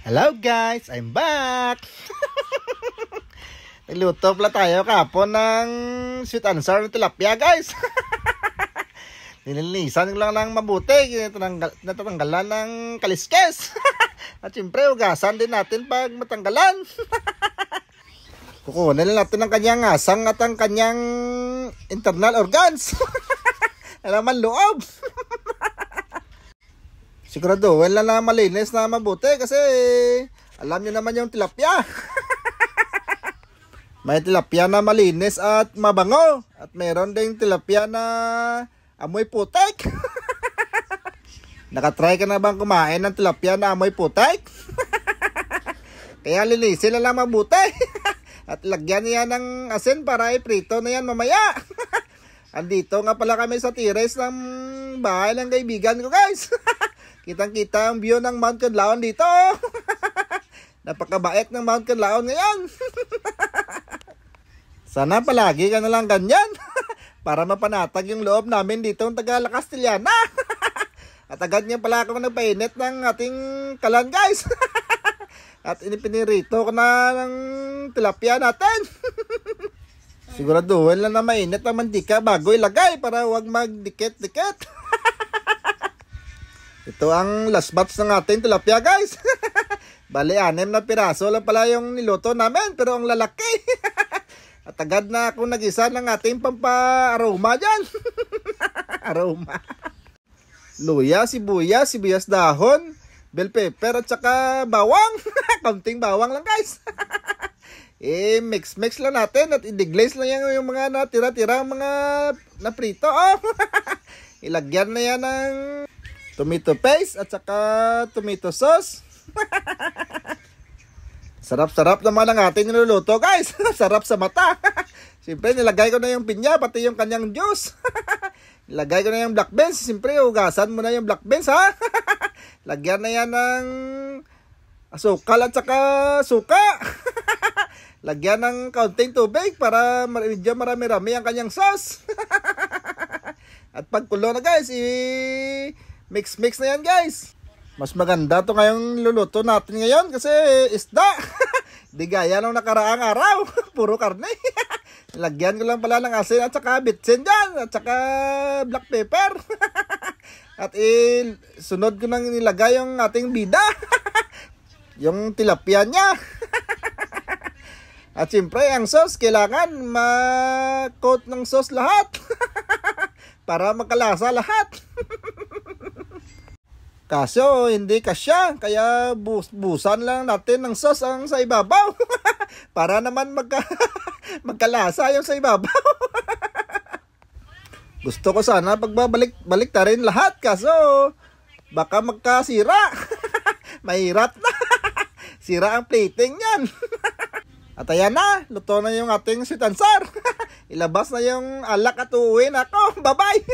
Hello guys, I'm back! Nagluto pala tayo kapon ng sweet and sour tilapia guys. Nilinisan ko lang ng mabuti, natatanggalan ng kaliskes. At syempre hugasan din natin pag matanggalan. Kukunin natin ang kanyang asang at ang kanyang internal organs. Alaman loob. Siguraduhin lang na malinis na mabuti kasi alam nyo naman yung tilapia. May tilapia na malinis at mabango. At meron ding tilapia na amoy putek. Nakatry ka na bang kumain ng tilapia na amoy putek? Kaya linisin lang mabuti. At lagyan niya ng asin para iprito na yan mamaya. Andito nga pala kami sa terrace ng bahay ng kaibigan ko guys. Kitang-kita ang view ng Mount Canlaon dito. Napakabait ng Mount Canlaon ngayon. Sana palagi ka na lang ganyan. Para mapanatag yung loob namin dito ng Taga La Castellana. At agad niya pala akong nagpainit ng ating kalan guys. At inipinirito ko na ng tilapia natin. Siguraduhin lang na mainit ang mantika bago ilagay para huwag magdikit-dikit. Ito ang last batch ng ating tilapia guys. Bali 6 na piraso lang pala yung niluto namin pero ang lalaki. At agad na ako nag-isa ng ating pampa-aroma dyan. Aroma. Luya, sibuyas dahon, bell pepper at saka bawang. Kaunting bawang lang guys. Mix lang natin at i-deglaze lang yung mga natira-tira mga naprito. Oh. Ilagyan na yan ng tomato paste at saka tomato sauce. Sarap-sarap naman ang ating niluluto guys. Sarap sa mata. Siyempre nilagay ko na yung pinya pati yung kanyang juice. Nilagay ko na yung black beans. Siyempre hugasan mo na yung black beans ha. Lagyan na yan ng asukal at saka suka. Lagyan ng kaunting tubig para medyo marami-rami ang kanyang sauce. At pagkulo na guys, mix na yan guys. Mas maganda to ngayong luluto natin ngayon kasi isda. Di gaya nung nakaraang araw. Puro karne. Lagyan ko lang pala ng asin at saka bitsin dyan. At saka black pepper. At sunod ko nang nilagay yung ating bida. Yung tilapia niya. At siyempre ang sauce kailangan ma-coat ng sauce lahat. Para magkalasa lahat. Kaso hindi kasya, kaya busan lang natin ng sauce ang sa ibabaw. Para naman magkalasa yung sa ibabaw. Gusto ko sana pagbabalik ta rin lahat, kaso baka magkasira. Mahirap na. Sira ang plating yan. At ayan na, luto na yung ating sweet and sour. Ilabas na yung alak at uuwi na ako. Bye-bye!